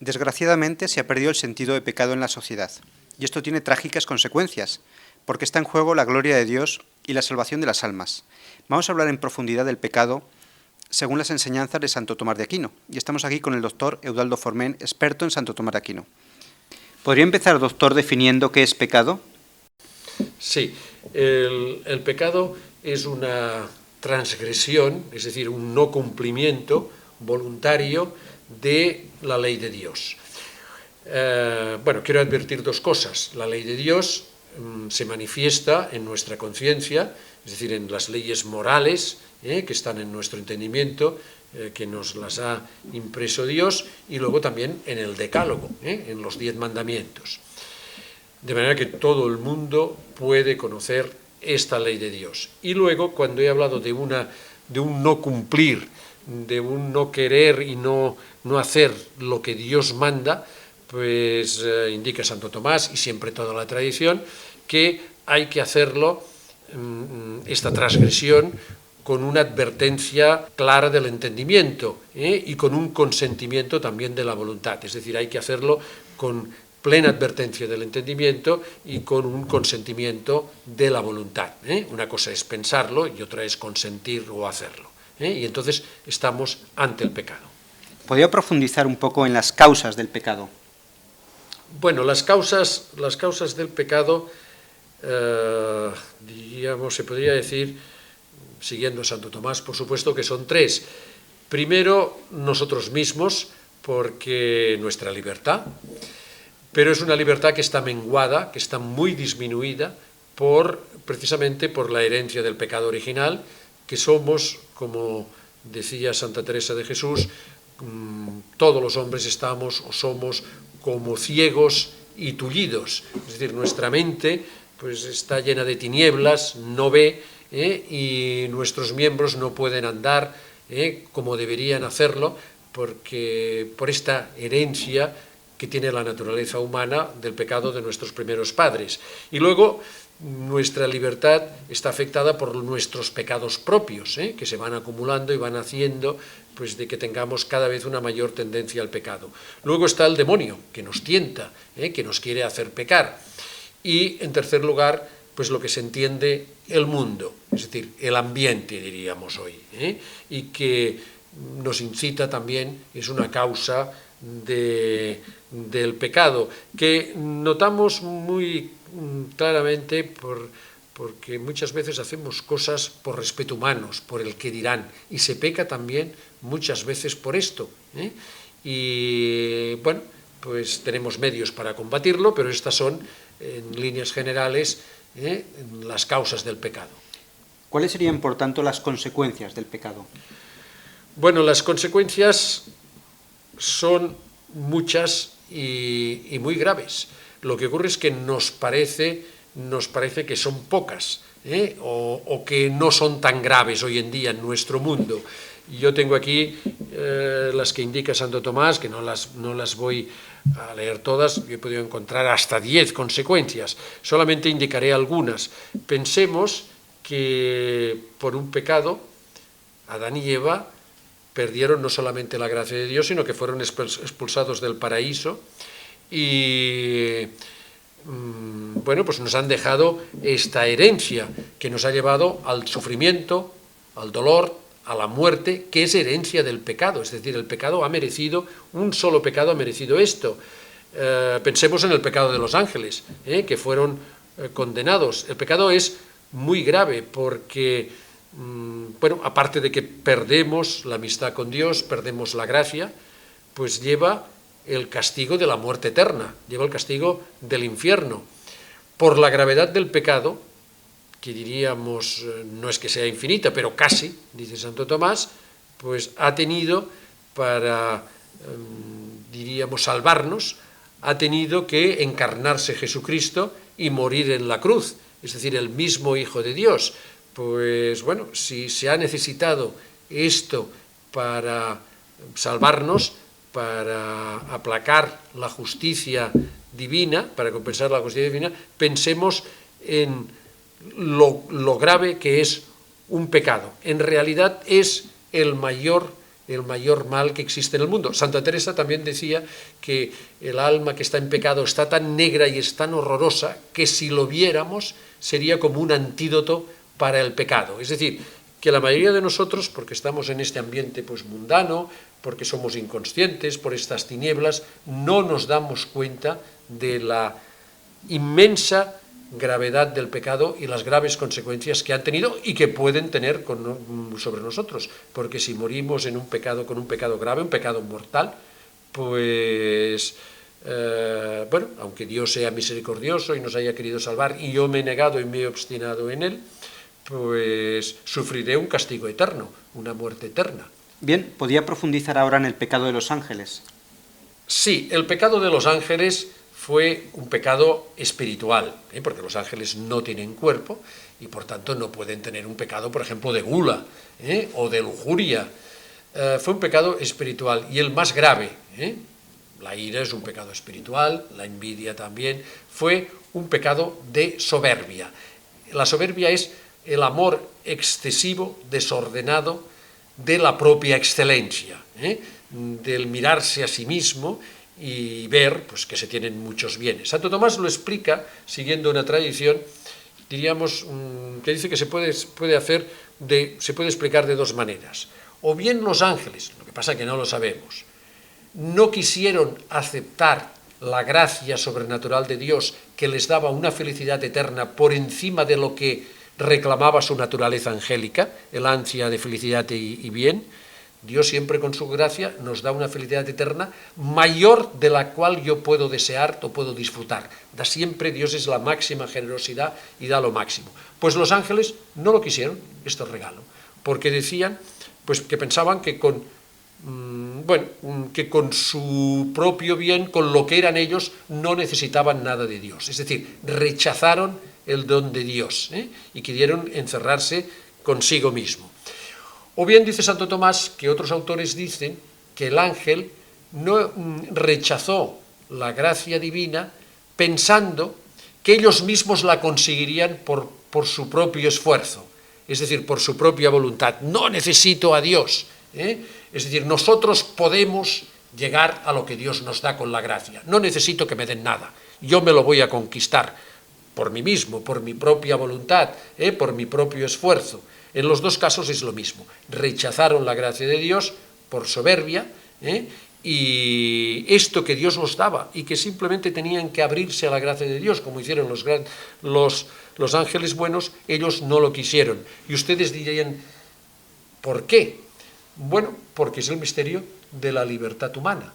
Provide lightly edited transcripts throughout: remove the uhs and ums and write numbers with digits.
Desgraciadamente se ha perdido el sentido de pecado en la sociedad, y esto tiene trágicas consecuencias, porque está en juego la gloria de Dios y la salvación de las almas. Vamos a hablar en profundidad del pecado según las enseñanzas de Santo Tomás de Aquino, y estamos aquí con el doctor Eudaldo Forment, experto en Santo Tomás de Aquino. ¿Podría empezar, doctor, definiendo qué es pecado? Sí, el pecado es una transgresión, es decir, un no cumplimiento voluntario de la ley de Dios. Quiero advertir dos cosas. La ley de Dios se manifiesta en nuestra conciencia, es decir, en las leyes morales que están en nuestro entendimiento, que nos las ha impreso Dios, y luego también en el Decálogo, en los 10 mandamientos. De manera que todo el mundo puede conocer esta ley de Dios. Y luego, cuando he hablado de un no cumplir, de un no querer y no hacer lo que Dios manda, pues indica Santo Tomás y siempre toda la tradición que hay que hacerlo, esta transgresión, con una advertencia clara del entendimiento y con un consentimiento también de la voluntad. Es decir, hay que hacerlo con plena advertencia del entendimiento y con un consentimiento de la voluntad. Una cosa es pensarlo y otra es consentir o hacerlo. Y entonces estamos ante el pecado. ¿Podría profundizar un poco en las causas del pecado? Bueno, las causas del pecado, se podría decir, siguiendo a Santo Tomás, por supuesto, que son tres. Primero, nosotros mismos, porque nuestra libertad, pero es una libertad que está menguada, que está muy disminuida, precisamente por la herencia del pecado original, que somos, como decía Santa Teresa de Jesús, todos los hombres somos como ciegos y tullidos, es decir, nuestra mente pues está llena de tinieblas, no ve, y nuestros miembros no pueden andar como deberían hacerlo, porque por esta herencia que tiene la naturaleza humana del pecado de nuestros primeros padres. Y luego nuestra libertad está afectada por nuestros pecados propios, que se van acumulando y van haciendo pues, de que tengamos cada vez una mayor tendencia al pecado. Luego está el demonio, que nos tienta, que nos quiere hacer pecar. Y, en tercer lugar, pues lo que se entiende el mundo, es decir, el ambiente, diríamos hoy, y que nos incita también, es una causa del pecado, que notamos muy claramente porque muchas veces hacemos cosas por respeto humanos, por el que dirán, y se peca también muchas veces por esto. Y bueno, pues tenemos medios para combatirlo, pero estas son, en líneas generales, las causas del pecado. ¿Cuáles serían, por tanto, las consecuencias del pecado? Bueno, las consecuencias son muchas y muy graves. Lo que ocurre es que nos parece que son pocas, o que no son tan graves hoy en día en nuestro mundo. Yo tengo aquí las que indica Santo Tomás, que no las voy a leer todas, yo he podido encontrar hasta 10 consecuencias, solamente indicaré algunas. Pensemos que por un pecado, Adán y Eva perdieron no solamente la gracia de Dios, sino que fueron expulsados del paraíso y pues nos han dejado esta herencia que nos ha llevado al sufrimiento, al dolor, a la muerte, que es herencia del pecado. Es decir, el pecado ha merecido, un solo pecado ha merecido esto. Pensemos en el pecado de los ángeles, que fueron condenados. El pecado es muy grave porque, aparte de que perdemos la amistad con Dios, perdemos la gracia, pues lleva el castigo de la muerte eterna, lleva el castigo del infierno. Por la gravedad del pecado, que diríamos no es que sea infinita, pero casi, dice Santo Tomás, pues ha tenido para, salvarnos, ha tenido que encarnarse Jesucristo y morir en la cruz, es decir, el mismo Hijo de Dios. Pues bueno, si se ha necesitado esto para salvarnos, para aplacar la justicia divina, para compensar la justicia divina, pensemos en lo grave que es un pecado. En realidad es el mayor el mayor mal que existe en el mundo. Santa Teresa también decía que el alma que está en pecado está tan negra y es tan horrorosa que si lo viéramos sería como un antídoto para el pecado. Es decir, que la mayoría de nosotros, porque estamos en este ambiente pues mundano, porque somos inconscientes por estas tinieblas, no nos damos cuenta de la inmensa gravedad del pecado y las graves consecuencias que han tenido y que pueden tener sobre nosotros, porque si morimos en un pecado, con un pecado grave, un pecado mortal, pues bueno, aunque Dios sea misericordioso y nos haya querido salvar y yo me he negado y me he obstinado en él, pues sufriré un castigo eterno, una muerte eterna. Bien, ¿podría profundizar ahora en el pecado de los ángeles? Sí, el pecado de los ángeles fue un pecado espiritual, porque los ángeles no tienen cuerpo y por tanto no pueden tener un pecado, por ejemplo, de gula o de lujuria. Fue un pecado espiritual y el más grave. La ira es un pecado espiritual, la envidia también. Fue un pecado de soberbia. La soberbia es el amor excesivo, desordenado, de la propia excelencia, del mirarse a sí mismo y ver pues, que se tienen muchos bienes. Santo Tomás lo explica, siguiendo una tradición, diríamos, que dice que se puede explicar de dos maneras. O bien los ángeles, lo que pasa es que no lo sabemos, no quisieron aceptar la gracia sobrenatural de Dios que les daba una felicidad eterna por encima de lo que reclamaba su naturaleza angélica, el ansia de felicidad y bien. Dios siempre con su gracia nos da una felicidad eterna mayor de la cual yo puedo desear o puedo disfrutar. Da siempre, Dios es la máxima generosidad y da lo máximo. Pues los ángeles no lo quisieron, este regalo, porque decían, pues que pensaban que que con su propio bien, con lo que eran ellos, no necesitaban nada de Dios. Es decir, rechazaron el don de Dios y quisieron encerrarse consigo mismo. O bien dice Santo Tomás que otros autores dicen que el ángel no rechazó la gracia divina pensando que ellos mismos la conseguirían por su propio esfuerzo, es decir, por su propia voluntad. No necesito a Dios. Es decir, nosotros podemos llegar a lo que Dios nos da con la gracia. No necesito que me den nada. Yo me lo voy a conquistar por mí mismo, por mi propia voluntad, por mi propio esfuerzo. En los dos casos es lo mismo. Rechazaron la gracia de Dios por soberbia, y esto que Dios los daba y que simplemente tenían que abrirse a la gracia de Dios, como hicieron los ángeles buenos, ellos no lo quisieron. Y ustedes dirían, ¿por qué? Bueno, porque es el misterio de la libertad humana,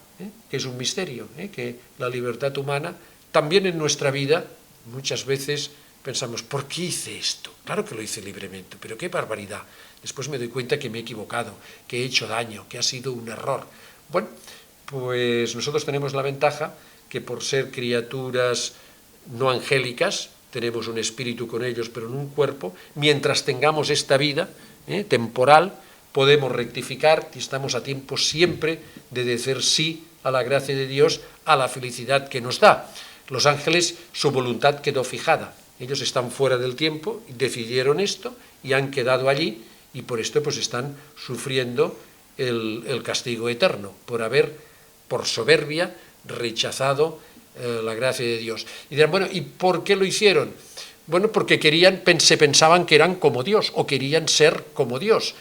que es un misterio, que la libertad humana también en nuestra vida muchas veces pensamos, ¿por qué hice esto? Claro que lo hice libremente, pero qué barbaridad. Después me doy cuenta que me he equivocado, que he hecho daño, que ha sido un error. Bueno, pues nosotros tenemos la ventaja que por ser criaturas no angélicas, tenemos un espíritu con ellos, pero en un cuerpo, mientras tengamos esta vida temporal, podemos rectificar y estamos a tiempo siempre de decir sí a la gracia de Dios, a la felicidad que nos da. Los ángeles, su voluntad quedó fijada. Ellos están fuera del tiempo, decidieron esto y han quedado allí y por esto pues están sufriendo el castigo eterno, por soberbia, rechazado la gracia de Dios. Y dirán, bueno, ¿y por qué lo hicieron? Bueno, porque se pensaban que eran como Dios, o querían ser como Dios,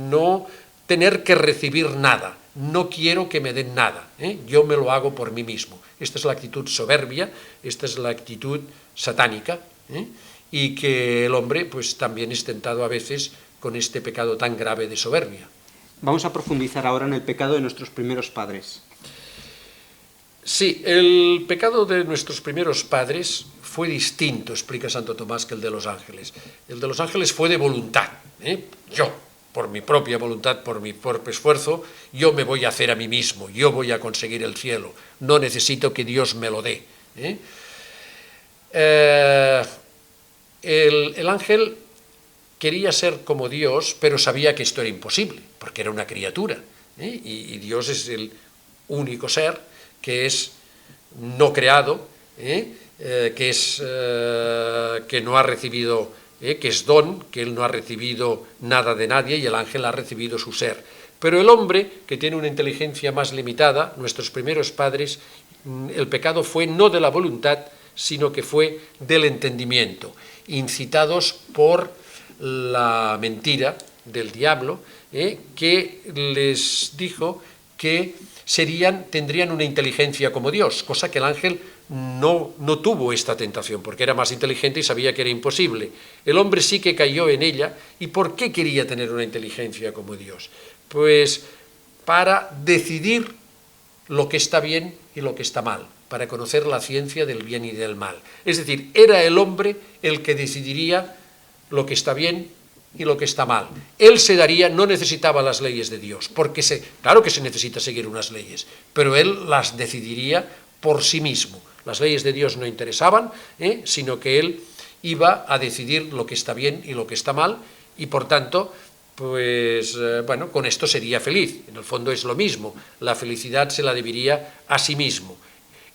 no tener que recibir nada, no quiero que me den nada, yo me lo hago por mí mismo. Esta es la actitud soberbia, esta es la actitud satánica, y que el hombre pues también es tentado a veces con este pecado tan grave de soberbia. Vamos a profundizar ahora en el pecado de nuestros primeros padres. Sí, el pecado de nuestros primeros padres fue distinto, explica Santo Tomás, que el de los ángeles. El de los ángeles fue de voluntad. Yo, por mi propia voluntad, por mi propio esfuerzo, yo me voy a hacer a mí mismo, yo voy a conseguir el cielo, no necesito que Dios me lo dé. El ángel quería ser como Dios, pero sabía que esto era imposible, porque era una criatura, y Dios es el único ser que es no creado, que no ha recibido, que es don, que él no ha recibido nada de nadie y el ángel ha recibido su ser. Pero el hombre, que tiene una inteligencia más limitada, nuestros primeros padres, el pecado fue no de la voluntad, sino que fue del entendimiento, incitados por la mentira del diablo, que les dijo que tendrían una inteligencia como Dios, cosa que el ángel no tuvo esta tentación, porque era más inteligente y sabía que era imposible. El hombre sí que cayó en ella. ¿Y por qué quería tener una inteligencia como Dios? Pues para decidir lo que está bien y lo que está mal, para conocer la ciencia del bien y del mal. Es decir, era el hombre el que decidiría lo que está bien y lo que está mal. Él se daría, no necesitaba las leyes de Dios, porque claro que se necesita seguir unas leyes, pero él las decidiría por sí mismo. Las leyes de Dios no interesaban, sino que él iba a decidir lo que está bien y lo que está mal, y por tanto, pues bueno, con esto sería feliz. En el fondo es lo mismo, la felicidad se la debería a sí mismo.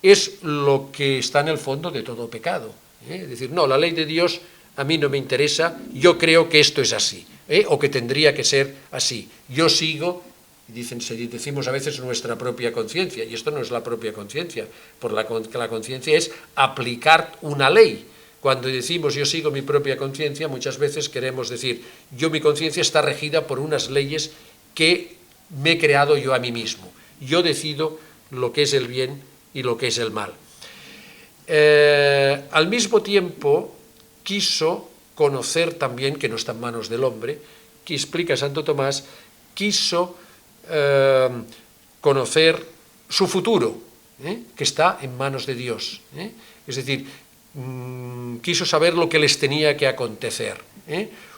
Es lo que está en el fondo de todo pecado. Es decir, no, la ley de Dios a mí no me interesa, yo creo que esto es así, o que tendría que ser así. Yo sigo, decimos a veces nuestra propia conciencia, y esto no es la propia conciencia, porque la conciencia es aplicar una ley. Cuando decimos yo sigo mi propia conciencia, muchas veces queremos decir, mi conciencia está regida por unas leyes que me he creado yo a mí mismo. Yo decido lo que es el bien y lo que es el mal. Al mismo tiempo, quiso conocer también, que no está en manos del hombre, que explica Santo Tomás, quiso conocer su futuro, que está en manos de Dios. Es decir, quiso saber lo que les tenía que acontecer.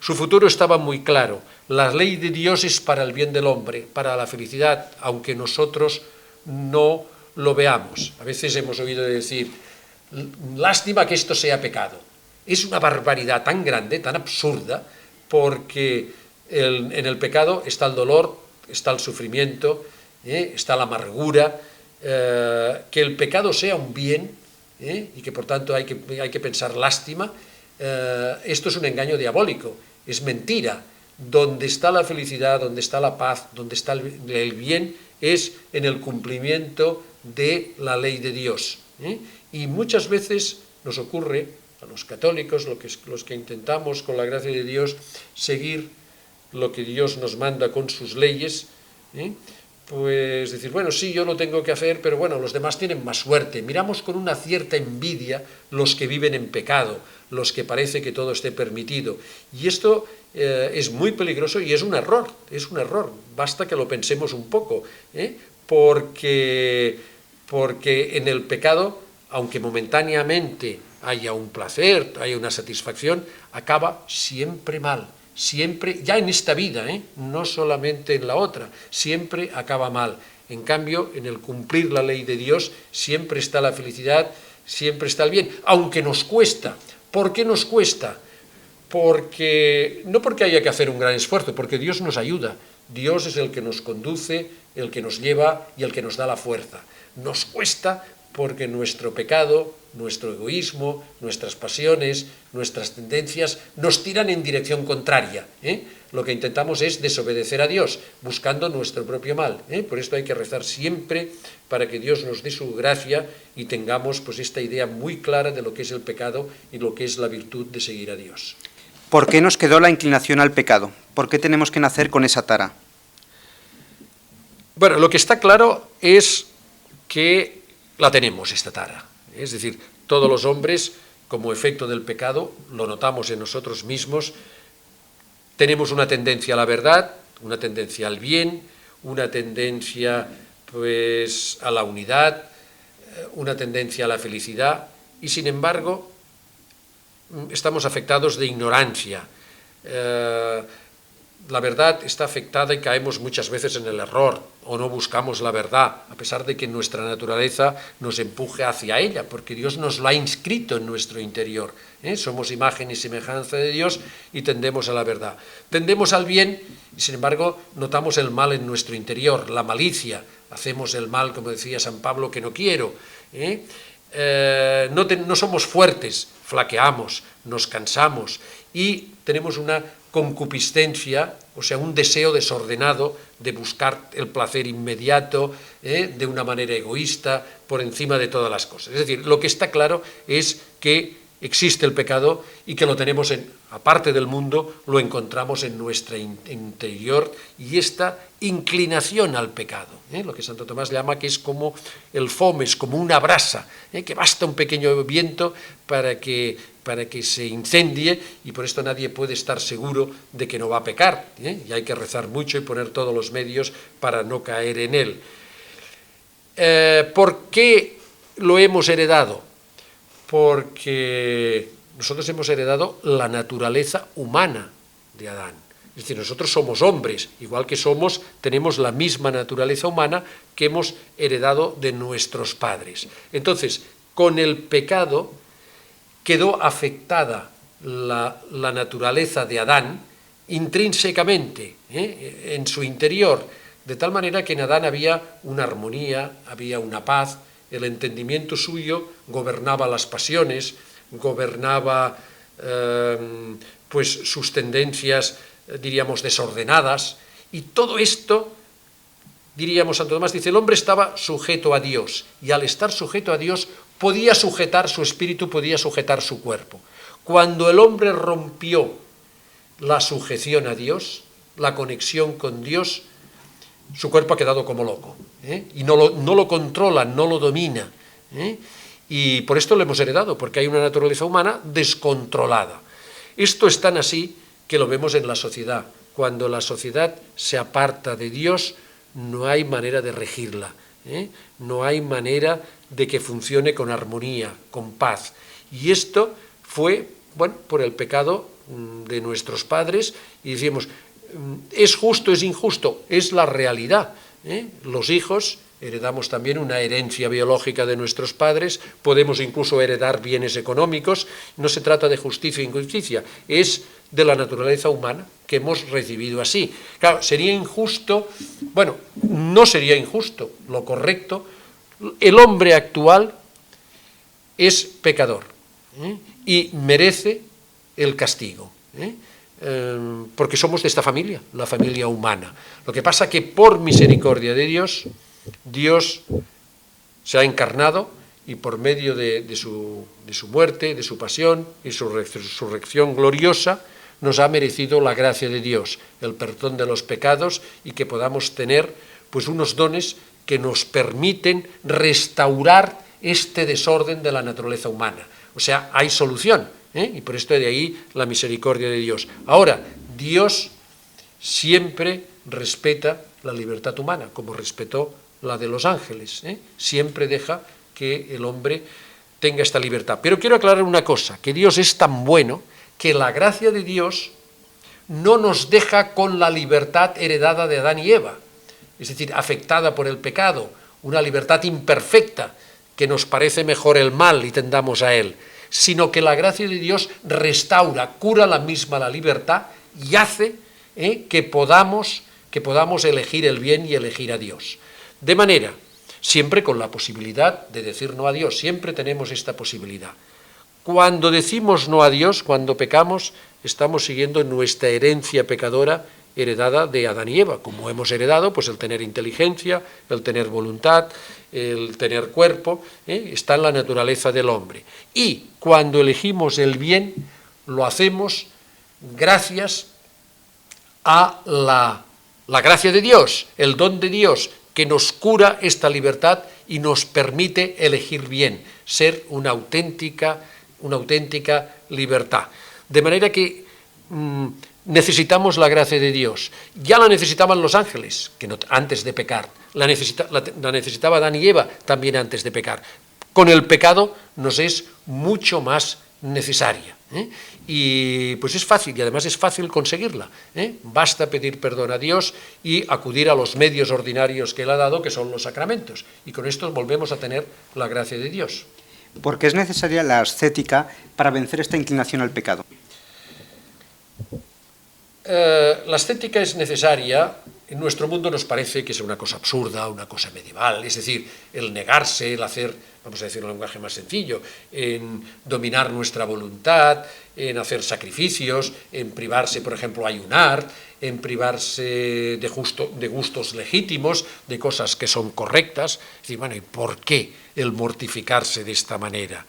Su futuro estaba muy claro. La ley de Dios es para el bien del hombre, para la felicidad, aunque nosotros no lo veamos. A veces hemos oído decir, lástima que esto sea pecado. Es una barbaridad tan grande, tan absurda, porque en el pecado está el dolor, está el sufrimiento, está la amargura. Que el pecado sea un bien, y que por tanto hay que pensar lástima, esto es un engaño diabólico, es mentira. Donde está la felicidad, donde está la paz, donde está el bien, es en el cumplimiento de la ley de Dios. Y muchas veces nos ocurre a los católicos, los que intentamos con la gracia de Dios seguir lo que Dios nos manda con sus leyes, pues decir, bueno, sí, yo lo tengo que hacer, pero bueno, los demás tienen más suerte. Miramos con una cierta envidia los que viven en pecado, los que parece que todo esté permitido. Y esto es muy peligroso y es un error, basta que lo pensemos un poco, porque en el pecado, aunque momentáneamente haya un placer, haya una satisfacción, acaba siempre mal. Siempre, ya en esta vida, no solamente en la otra, siempre acaba mal. En cambio, en el cumplir la ley de Dios, siempre está la felicidad, siempre está el bien, aunque nos cuesta. ¿Por qué nos cuesta? No porque haya que hacer un gran esfuerzo, porque Dios nos ayuda. Dios es el que nos conduce, el que nos lleva y el que nos da la fuerza. Nos cuesta porque nuestro pecado, nuestro egoísmo, nuestras pasiones, nuestras tendencias nos tiran en dirección contraria. Lo que intentamos es desobedecer a Dios, buscando nuestro propio mal. Por esto hay que rezar siempre para que Dios nos dé su gracia y tengamos pues esta idea muy clara de lo que es el pecado y lo que es la virtud de seguir a Dios. ¿Por qué nos quedó la inclinación al pecado? ¿Por qué tenemos que nacer con esa tara? Bueno, lo que está claro es que la tenemos, esta tara. Es decir, todos los hombres, como efecto del pecado, lo notamos en nosotros mismos, tenemos una tendencia a la verdad, una tendencia al bien, una tendencia pues a la unidad, una tendencia a la felicidad, y sin embargo estamos afectados de ignorancia. La verdad está afectada y caemos muchas veces en el error, o no buscamos la verdad, a pesar de que nuestra naturaleza nos empuje hacia ella, porque Dios nos lo ha inscrito en nuestro interior. Somos imagen y semejanza de Dios y tendemos a la verdad. Tendemos al bien y, sin embargo, notamos el mal en nuestro interior, la malicia. Hacemos el mal, como decía San Pablo, que no quiero. No somos fuertes, flaqueamos, nos cansamos y tenemos una concupiscencia, o sea, un deseo desordenado de buscar el placer inmediato, de una manera egoísta, por encima de todas las cosas. Es decir, lo que está claro es que existe el pecado y que lo tenemos aparte del mundo, lo encontramos en nuestro interior, y esta inclinación al pecado, lo que Santo Tomás llama que es como el fomes, como una brasa, que basta un pequeño viento para que se incendie, y por esto nadie puede estar seguro de que no va a pecar, y hay que rezar mucho y poner todos los medios para no caer en él. ¿Por qué lo hemos heredado? Porque nosotros hemos heredado la naturaleza humana de Adán. Es decir, nosotros somos hombres, igual que tenemos la misma naturaleza humana que hemos heredado de nuestros padres. Entonces, con el pecado quedó afectada la naturaleza de Adán intrínsecamente, en su interior, de tal manera que en Adán había una armonía, había una paz. El entendimiento suyo gobernaba las pasiones, gobernaba pues sus tendencias, diríamos, desordenadas, y todo esto, diríamos, Santo Tomás dice, el hombre estaba sujeto a Dios, y al estar sujeto a Dios podía sujetar su espíritu, podía sujetar su cuerpo. Cuando el hombre rompió la sujeción a Dios, la conexión con Dios, su cuerpo ha quedado como loco, y no lo controla, no lo domina, y por esto lo hemos heredado, porque hay una naturaleza humana descontrolada. Esto es tan así que lo vemos en la sociedad. Cuando la sociedad se aparta de Dios, no hay manera de regirla, no hay manera de que funcione con armonía, con paz. Y esto fue, bueno, por el pecado de nuestros padres, y decimos, ¿es justo, es injusto? Es la realidad. Los hijos heredamos también una herencia biológica de nuestros padres, podemos incluso heredar bienes económicos. No se trata de justicia e injusticia, es de la naturaleza humana que hemos recibido así. Claro, sería injusto, bueno, no sería injusto, lo correcto, el hombre actual es pecador, y merece el castigo, porque somos de esta familia, la familia humana. Lo que pasa que por misericordia de Dios, Dios se ha encarnado, y por medio de su muerte, de su pasión y su resurrección gloriosa, nos ha merecido la gracia de Dios, el perdón de los pecados, y que podamos tener pues unos dones que nos permiten restaurar este desorden de la naturaleza humana. O sea, hay solución, y por esto de ahí la misericordia de Dios. Ahora, Dios siempre respeta la libertad humana, como respetó la de los ángeles, siempre deja que el hombre tenga esta libertad. Pero quiero aclarar una cosa, que Dios es tan bueno que la gracia de Dios no nos deja con la libertad heredada de Adán y Eva, es decir, afectada por el pecado, una libertad imperfecta, que nos parece mejor el mal y tendamos a él, sino que la gracia de Dios restaura, cura la libertad, y hace que podamos elegir el bien y elegir a Dios. De manera, siempre con la posibilidad de decir no a Dios, siempre tenemos esta posibilidad. Cuando decimos no a Dios, cuando pecamos, estamos siguiendo nuestra herencia pecadora heredada de Adán y Eva, como hemos heredado, pues el tener inteligencia, el tener voluntad, el tener cuerpo, está en la naturaleza del hombre. Y cuando elegimos el bien, lo hacemos gracias a la gracia de Dios, el don de Dios, que nos cura esta libertad y nos permite elegir bien, ser una auténtica libertad. De manera que necesitamos la gracia de Dios. Ya la necesitaban los ángeles, antes de pecar. La necesitaba Adán y Eva también antes de pecar. Con el pecado nos es mucho más necesaria. Y pues es fácil, y además es fácil conseguirla. Basta pedir perdón a Dios y acudir a los medios ordinarios que Él ha dado, que son los sacramentos. Y con esto volvemos a tener la gracia de Dios. ¿Por qué es necesaria la ascética para vencer esta inclinación al pecado? La ascética es necesaria en nuestro mundo nos parece que es una cosa absurda, una cosa medieval, es decir, el negarse, el hacer, vamos a decir en un lenguaje más sencillo, en dominar nuestra voluntad, en hacer sacrificios, en privarse, por ejemplo, ayunar, en privarse de gustos legítimos, de cosas que son correctas. Es decir, bueno, ¿y por qué el mortificarse de esta manera?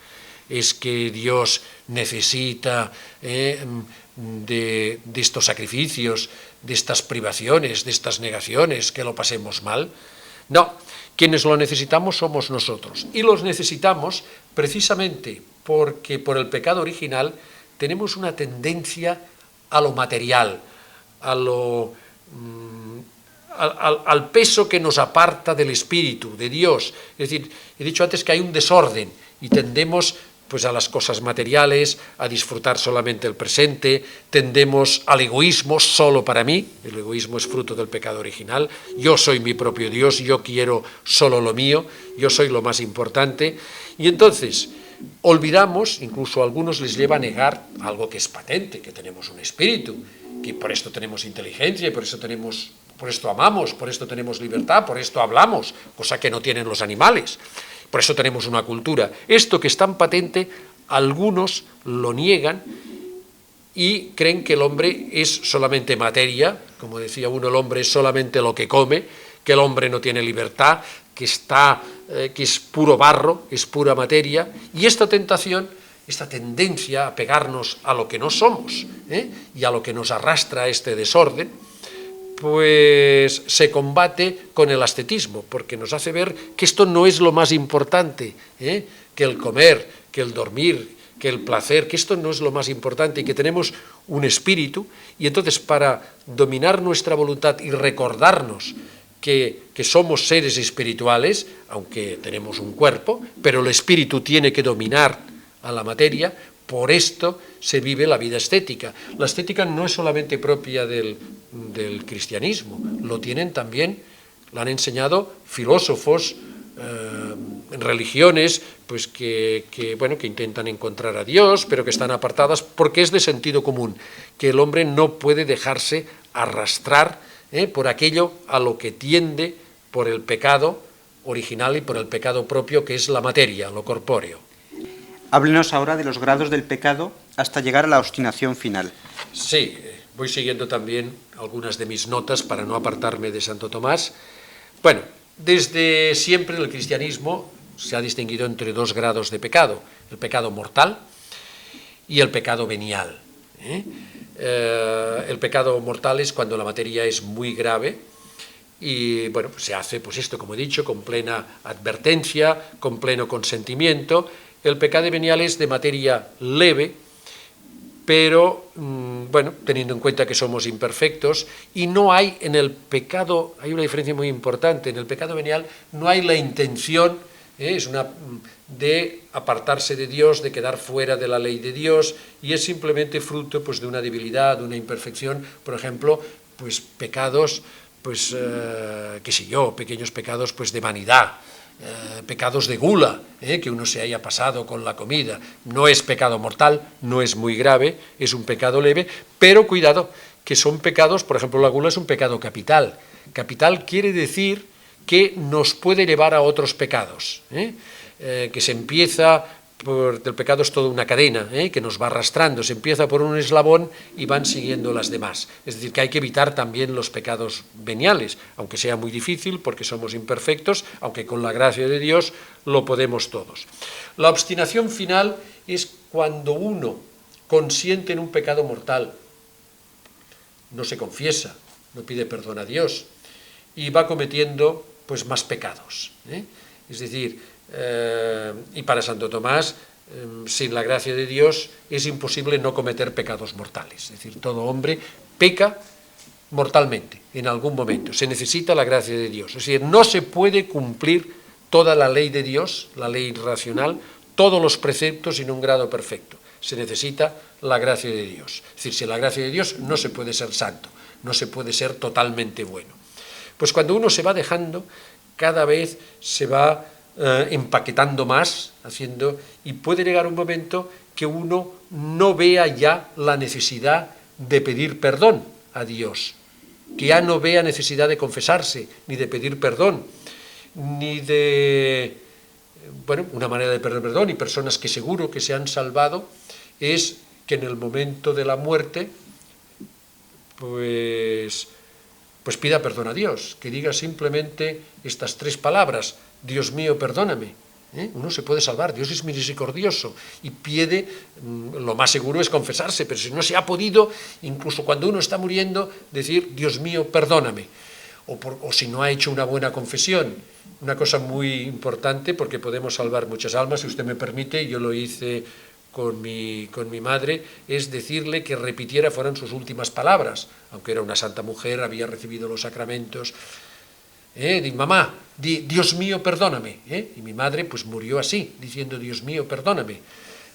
¿Es que Dios necesita de estos sacrificios, de estas privaciones, de estas negaciones, que lo pasemos mal? No, quienes lo necesitamos somos nosotros. Y los necesitamos precisamente porque por el pecado original tenemos una tendencia a lo material, al peso que nos aparta del Espíritu, de Dios. Es decir, he dicho antes que hay un desorden y tendemos pues a las cosas materiales, a disfrutar solamente el presente, tendemos al egoísmo solo para mí. El egoísmo es fruto del pecado original. Yo soy mi propio Dios, yo quiero solo lo mío, yo soy lo más importante. Y entonces olvidamos, incluso a algunos les lleva a negar algo que es patente, que tenemos un espíritu, que por esto tenemos inteligencia, por esto amamos, por esto tenemos libertad, por esto hablamos, cosa que no tienen los animales. Por eso tenemos una cultura. Esto que es tan patente, algunos lo niegan y creen que el hombre es solamente materia, como decía uno, el hombre es solamente lo que come, que el hombre no tiene libertad, que es puro barro, es pura materia, y esta tentación, esta tendencia a pegarnos a lo que no somos, y a lo que nos arrastra a este desorden, pues se combate con el ascetismo, porque nos hace ver que esto no es lo más importante, que el comer, que el dormir, que el placer, que esto no es lo más importante y que tenemos un espíritu, y entonces para dominar nuestra voluntad y recordarnos que somos seres espirituales, aunque tenemos un cuerpo, pero el espíritu tiene que dominar a la materia. Por esto se vive la vida estética. La estética no es solamente propia del cristianismo, lo tienen también, lo han enseñado filósofos, religiones, pues que intentan encontrar a Dios, pero que están apartadas porque es de sentido común, que el hombre no puede dejarse arrastrar por aquello a lo que tiende por el pecado original y por el pecado propio, que es la materia, lo corpóreo. Háblenos ahora de los grados del pecado hasta llegar a la obstinación final. Sí, voy siguiendo también algunas de mis notas para no apartarme de Santo Tomás. Bueno, desde siempre en el cristianismo se ha distinguido entre dos grados de pecado, el pecado mortal y el pecado venial. El pecado mortal es cuando la materia es muy grave y bueno, pues se hace, pues esto, como he dicho, con plena advertencia, con pleno consentimiento. El pecado venial es de materia leve, pero, teniendo en cuenta que somos imperfectos, y no hay en el pecado, hay una diferencia muy importante, en el pecado venial no hay la intención, de apartarse de Dios, de quedar fuera de la ley de Dios, y es simplemente fruto pues, de una debilidad, de una imperfección, por ejemplo, pues pecados, pues, pequeños pecados pues, de vanidad, pecados de gula, que uno se haya pasado con la comida. No es pecado mortal, no es muy grave, es un pecado leve, pero cuidado, que son pecados, por ejemplo, la gula es un pecado capital. Capital quiere decir que nos puede llevar a otros pecados, que se empieza el pecado es toda una cadena, que nos va arrastrando, se empieza por un eslabón y van siguiendo las demás. Es decir, que hay que evitar también los pecados veniales, aunque sea muy difícil porque somos imperfectos, aunque con la gracia de Dios lo podemos todos. La obstinación final es cuando uno consiente en un pecado mortal, no se confiesa, no pide perdón a Dios y va cometiendo pues más pecados. Es decir, y para Santo Tomás, sin la gracia de Dios es imposible no cometer pecados mortales. Es decir, todo hombre peca mortalmente en algún momento. Se necesita la gracia de Dios. Es decir, no se puede cumplir toda la ley de Dios, la ley racional, todos los preceptos en un grado perfecto. Se necesita la gracia de Dios. Es decir, sin la gracia de Dios no se puede ser santo, no se puede ser totalmente bueno. Pues cuando uno se va dejando, cada vez se va empaquetando más, y puede llegar un momento que uno no vea ya la necesidad de pedir perdón a Dios, que ya no vea necesidad de confesarse, ni de pedir perdón, ni de... Bueno, una manera de pedir perdón, y personas que seguro que se han salvado, es que en el momento de la muerte, pues pida perdón a Dios, que diga simplemente estas 3 palabras: Dios mío, perdóname. Uno se puede salvar, Dios es misericordioso, y pide, lo más seguro es confesarse, pero si no se ha podido, incluso cuando uno está muriendo, decir: Dios mío, perdóname. O si no ha hecho una buena confesión, una cosa muy importante, porque podemos salvar muchas almas, si usted me permite, yo lo hice con mi madre, es decirle que repitiera, fueran sus últimas palabras, aunque era una santa mujer, había recibido los sacramentos. Mamá, Dios mío, perdóname. Y mi madre pues murió así, diciendo: Dios mío, perdóname.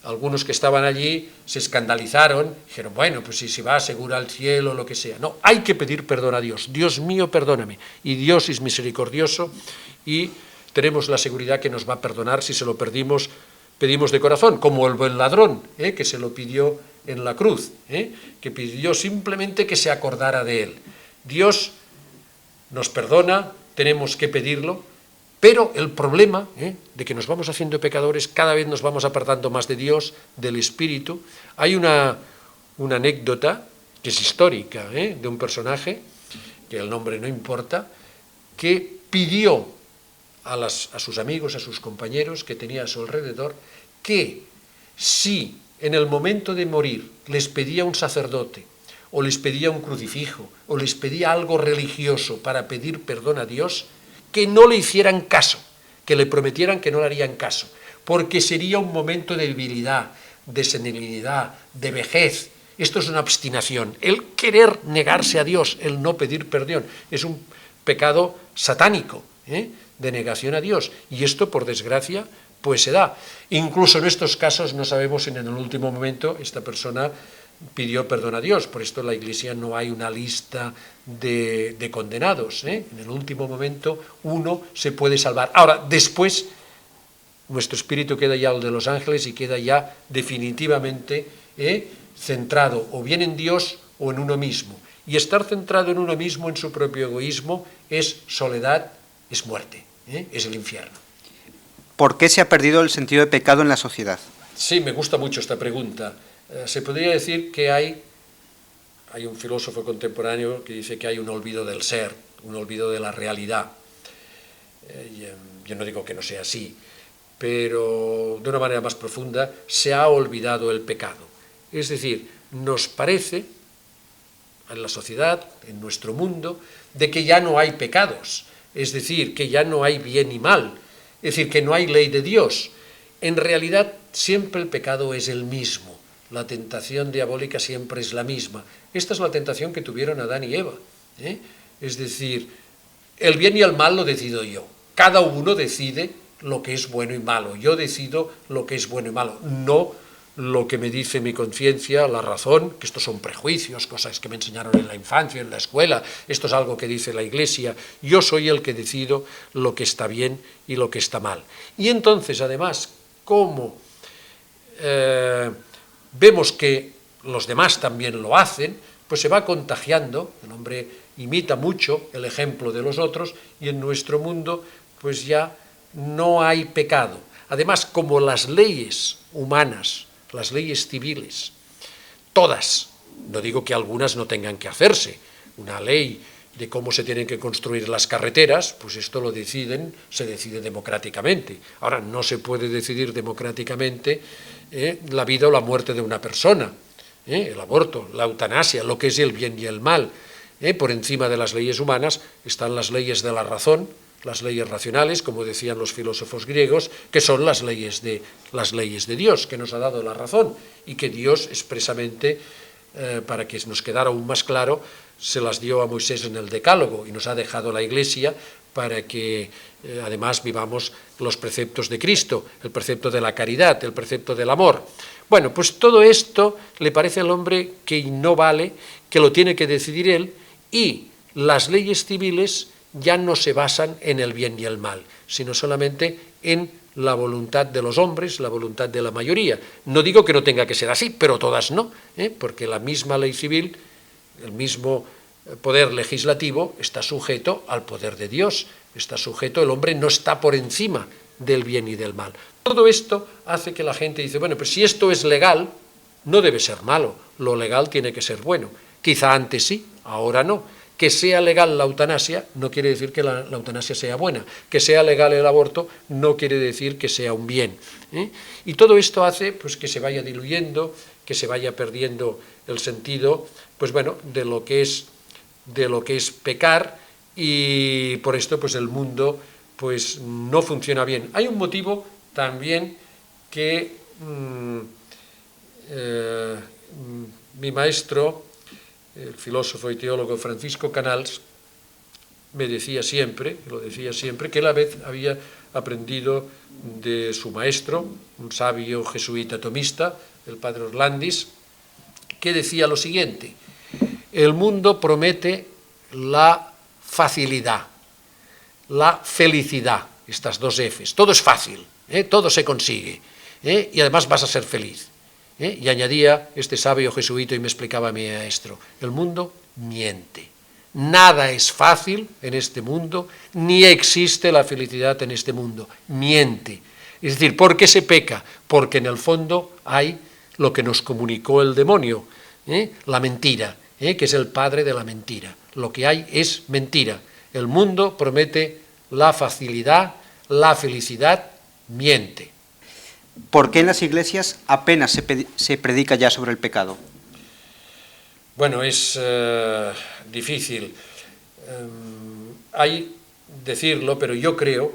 Algunos que estaban allí se escandalizaron, dijeron: bueno, pues si se va seguro al cielo, lo que sea. No, hay que pedir perdón a Dios. Dios mío, perdóname. Y Dios es misericordioso, y tenemos la seguridad que nos va a perdonar si se lo pedimos de corazón, como el buen ladrón, que se lo pidió en la cruz, que pidió simplemente que se acordara de él. Dios nos perdona, tenemos que pedirlo, pero el problema de que nos vamos haciendo pecadores, cada vez nos vamos apartando más de Dios, del Espíritu. Hay una anécdota que es histórica, de un personaje, que el nombre no importa, que pidió a sus amigos, a sus compañeros que tenía a su alrededor, que si en el momento de morir les pedía un sacerdote, o les pedía un crucifijo, o les pedía algo religioso para pedir perdón a Dios, que no le hicieran caso, que le prometieran que no le harían caso, porque sería un momento de debilidad, de senilidad, de vejez. Esto es una obstinación. El querer negarse a Dios, el no pedir perdón, es un pecado satánico, de negación a Dios. Y esto, por desgracia, pues se da. Incluso en estos casos no sabemos si en el último momento esta persona pidió perdón a Dios. Por esto en la Iglesia no hay una lista de condenados. En el último momento uno se puede salvar. Ahora, después, nuestro espíritu queda ya el de los ángeles y queda ya definitivamente centrado o bien en Dios o en uno mismo. Y estar centrado en uno mismo, en su propio egoísmo, es soledad, es muerte, es el infierno. ¿Por qué se ha perdido el sentido de pecado en la sociedad? Sí, me gusta mucho esta pregunta. Se podría decir que hay un filósofo contemporáneo que dice que hay un olvido del ser, un olvido de la realidad. Yo no digo que no sea así, pero de una manera más profunda se ha olvidado el pecado. Es decir, nos parece en la sociedad, en nuestro mundo, de que ya no hay pecados, es decir, que ya no hay bien y mal, es decir, que no hay ley de Dios. En realidad, siempre el pecado es el mismo. La tentación diabólica siempre es la misma. Esta es la tentación que tuvieron Adán y Eva. Es decir, el bien y el mal lo decido yo. Cada uno decide lo que es bueno y malo. Yo decido lo que es bueno y malo, no lo que me dice mi conciencia, la razón, que estos son prejuicios, cosas que me enseñaron en la infancia, en la escuela, esto es algo que dice la Iglesia. Yo soy el que decido lo que está bien y lo que está mal. Y entonces, además, como vemos que los demás también lo hacen, pues se va contagiando, el hombre imita mucho el ejemplo de los otros, y en nuestro mundo pues ya no hay pecado. Además, como las leyes humanas, las leyes civiles, todas, no digo que algunas no tengan que hacerse, una ley de cómo se tienen que construir las carreteras, pues esto se decide democráticamente. Ahora, no se puede decidir democráticamente la vida o la muerte de una persona, el aborto, la eutanasia, lo que es el bien y el mal. Por encima de las leyes humanas están las leyes de la razón, las leyes racionales, como decían los filósofos griegos, que son las leyes de Dios, que nos ha dado la razón, y que Dios expresamente, para que nos quedara aún más claro, se las dio a Moisés en el Decálogo, y nos ha dejado la Iglesia para que además vivamos los preceptos de Cristo, el precepto de la caridad, el precepto del amor. Bueno, pues todo esto le parece al hombre que no vale, que lo tiene que decidir él, y las leyes civiles ya no se basan en el bien y el mal, sino solamente en la voluntad de los hombres, la voluntad de la mayoría. No digo que no tenga que ser así, pero todas no, porque la misma ley civil, el mismo poder legislativo está sujeto al poder de Dios, está sujeto, el hombre no está por encima del bien y del mal. Todo esto hace que la gente dice, bueno, pues si esto es legal, no debe ser malo, lo legal tiene que ser bueno. Quizá antes sí, ahora no. Que sea legal la eutanasia no quiere decir que la eutanasia sea buena. Que sea legal el aborto no quiere decir que sea un bien. Y todo esto hace pues, que se vaya diluyendo, que se vaya perdiendo el sentido, pues bueno, de lo que es pecar, y por esto pues el mundo pues no funciona bien. Hay un motivo también que mi maestro, el filósofo y teólogo Francisco Canals, me decía siempre, que él había aprendido de su maestro, un sabio jesuita tomista, el padre Orlandis, que decía lo siguiente: el mundo promete la facilidad, la felicidad, estas dos Fs, todo es fácil, todo se consigue, y además vas a ser feliz. Y añadía este sabio jesuita y me explicaba a mi maestro, el mundo miente. Nada es fácil en este mundo, ni existe la felicidad en este mundo. Miente. Es decir, ¿por qué se peca? Porque en el fondo hay lo que nos comunicó el demonio, la mentira, que es el padre de la mentira. Lo que hay es mentira. El mundo promete la facilidad, la felicidad, miente. ¿Por qué en las iglesias apenas se predica ya sobre el pecado? Bueno, es difícil hay decirlo, pero yo creo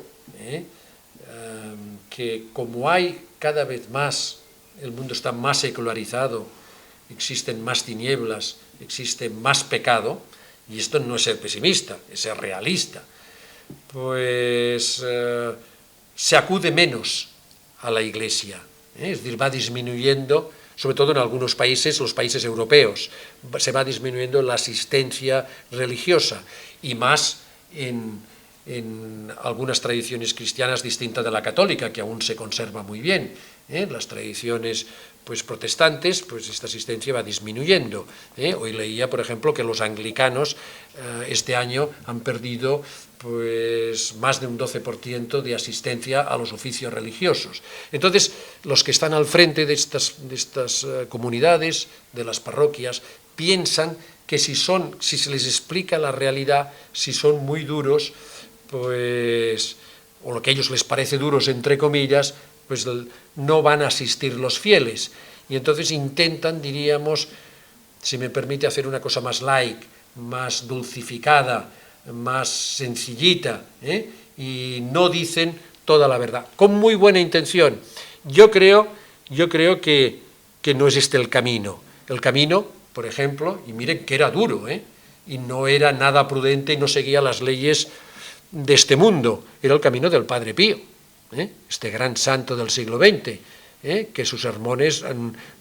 que como hay cada vez más, el mundo está más secularizado, existen más tinieblas, existe más pecado, y esto no es ser pesimista, es ser realista, pues se acude menos a la Iglesia, es decir, va disminuyendo, sobre todo en algunos países, los países europeos, se va disminuyendo la asistencia religiosa, y más en algunas tradiciones cristianas distintas de la católica, que aún se conserva muy bien. Las tradiciones pues, protestantes, pues esta asistencia va disminuyendo. Hoy leía, por ejemplo, que los anglicanos este año han perdido pues, más de un 12% de asistencia a los oficios religiosos. Entonces, los que están al frente de estas comunidades, de las parroquias, piensan que si se les explica la realidad, si son muy duros, pues, o lo que a ellos les parece duros, entre comillas, pues no van a asistir los fieles. Y entonces intentan, diríamos, si me permite hacer una cosa más light, más dulcificada, más sencillita, y no dicen toda la verdad, con muy buena intención. Yo creo que no es este el camino. El camino, por ejemplo, y miren que era duro, y no era nada prudente y no seguía las leyes de este mundo, era el camino del Padre Pío, este gran santo del siglo XX, que sus sermones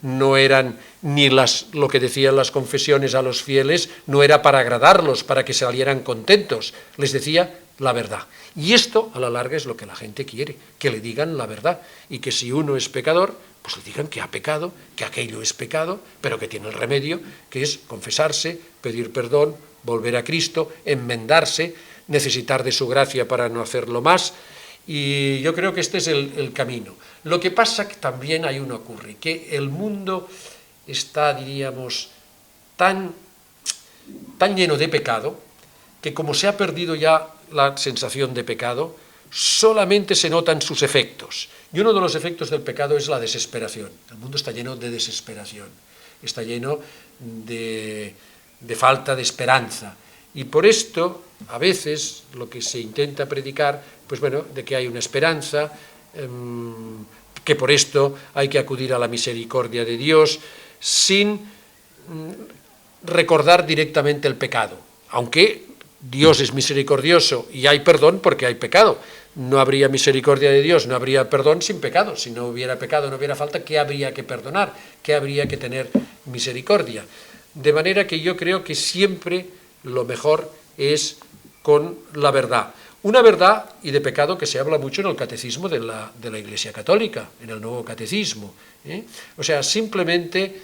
no eran ni lo que decían las confesiones a los fieles, no era para agradarlos, para que salieran contentos, les decía la verdad. Y esto, a la larga, es lo que la gente quiere, que le digan la verdad, y que si uno es pecador, pues le digan que ha pecado, que aquello es pecado, pero que tiene el remedio, que es confesarse, pedir perdón, volver a Cristo, enmendarse, necesitar de su gracia para no hacerlo más, y yo creo que este es el camino. Lo que pasa que también hay una ocurre, que el mundo está, diríamos, tan lleno de pecado, que como se ha perdido ya la sensación de pecado, solamente se notan sus efectos. Y uno de los efectos del pecado es la desesperación. El mundo está lleno de desesperación, está lleno de falta de esperanza. Y por esto, a veces, lo que se intenta predicar, pues bueno, de que hay una esperanza, que por esto hay que acudir a la misericordia de Dios, sin recordar directamente el pecado. Aunque Dios es misericordioso y hay perdón porque hay pecado. No habría misericordia de Dios, no habría perdón sin pecado. Si no hubiera pecado, no hubiera falta, ¿qué habría que perdonar? ¿Qué habría que tener misericordia? De manera que yo creo que siempre lo mejor es con la verdad. Una verdad y de pecado que se habla mucho en el catecismo de la Iglesia Católica, en el nuevo catecismo. O sea, simplemente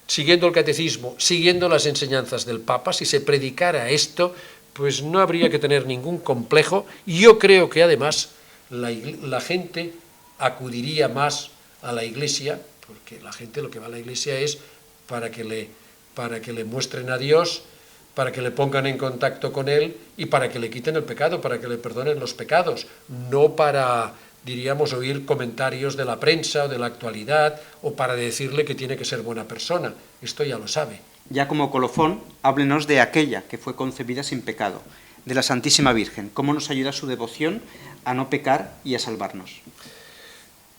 siguiendo el catecismo, siguiendo las enseñanzas del Papa, si se predicara esto, pues no habría que tener ningún complejo. Y yo creo que además la gente acudiría más a la Iglesia, porque la gente lo que va a la Iglesia es para que le muestren a Dios, para que le pongan en contacto con Él y para que le quiten el pecado, para que le perdonen los pecados, no para, diríamos, oír comentarios de la prensa o de la actualidad o para decirle que tiene que ser buena persona. Esto ya lo sabe. Ya como colofón, háblenos de aquella que fue concebida sin pecado, de la Santísima Virgen. ¿Cómo nos ayuda su devoción a no pecar y a salvarnos?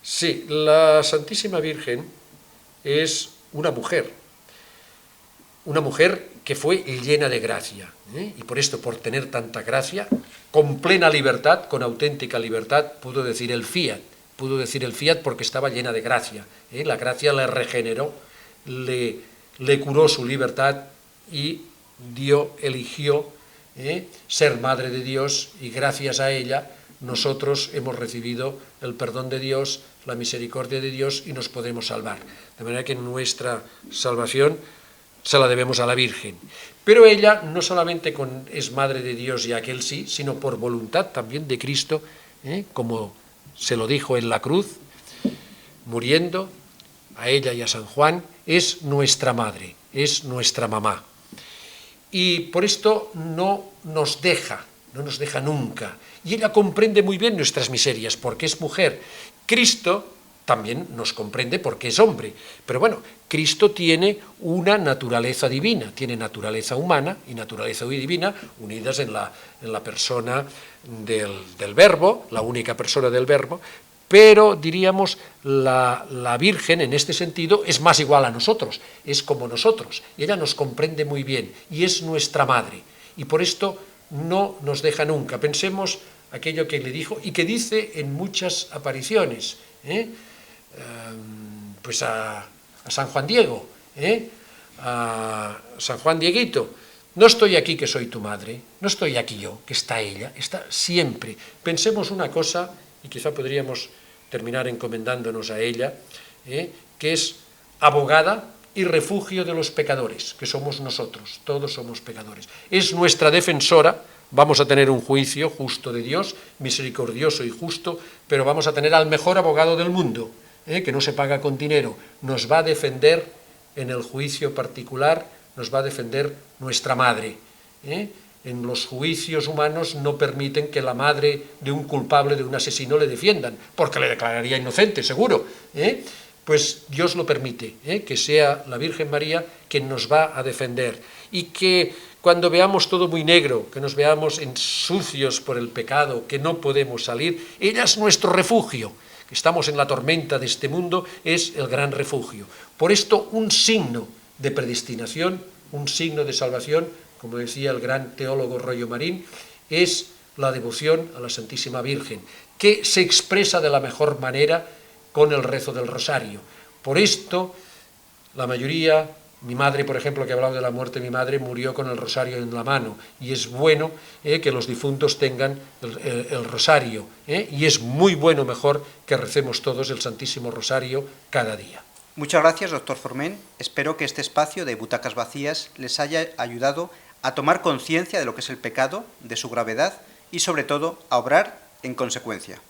Sí, la Santísima Virgen es una mujer que fue llena de gracia, y por esto, por tener tanta gracia, con plena libertad, con auténtica libertad, pudo decir el fiat porque estaba llena de gracia, la gracia le regeneró, le curó su libertad y eligió ser Madre de Dios, y gracias a ella nosotros hemos recibido el perdón de Dios, la misericordia de Dios y nos podemos salvar. De manera que nuestra salvación se la debemos a la Virgen. Pero ella no solamente es Madre de Dios y aquel sí, sino por voluntad también de Cristo, como se lo dijo en la cruz, muriendo, a ella y a San Juan, es nuestra madre, es nuestra mamá. Y por esto no nos deja nunca. Y ella comprende muy bien nuestras miserias, porque es mujer. Cristo también nos comprende porque es hombre. Pero bueno, Cristo tiene una naturaleza divina, tiene naturaleza humana y naturaleza divina unidas en la persona del Verbo, la única persona del Verbo, pero diríamos la Virgen en este sentido es más igual a nosotros, es como nosotros, y ella nos comprende muy bien y es nuestra madre. Y por esto no nos deja nunca. Pensemos aquello que le dijo y que dice en muchas apariciones, pues a San Juan Diego, a San Juan Dieguito, no estoy aquí que soy tu madre, no estoy aquí yo, que está ella, está siempre. Pensemos una cosa, y quizá podríamos terminar encomendándonos a ella, que es abogada y refugio de los pecadores, que somos nosotros, todos somos pecadores. Es nuestra defensora. Vamos a tener un juicio justo de Dios, misericordioso y justo, pero vamos a tener al mejor abogado del mundo, que no se paga con dinero. Nos va a defender en el juicio particular, nos va a defender nuestra madre. En los juicios humanos no permiten que la madre de un culpable, de un asesino, le defiendan, porque le declararía inocente, seguro. Pues Dios lo permite, que sea la Virgen María quien nos va a defender. Y que cuando veamos todo muy negro, que nos veamos sucios por el pecado, que no podemos salir, ella es nuestro refugio. Que estamos en la tormenta de este mundo, es el gran refugio. Por esto, un signo de predestinación, un signo de salvación, como decía el gran teólogo Rollo Marín, es la devoción a la Santísima Virgen, que se expresa de la mejor manera con el rezo del rosario. Por esto, la mayoría, mi madre, por ejemplo, que ha hablado de la muerte de mi madre, murió con el rosario en la mano, y es bueno que los difuntos tengan el rosario, y es muy bueno, mejor, que recemos todos el Santísimo Rosario cada día. Muchas gracias, doctor Forment. Espero que este espacio de Butacas Vacías les haya ayudado a tomar conciencia de lo que es el pecado, de su gravedad y, sobre todo, a obrar en consecuencia.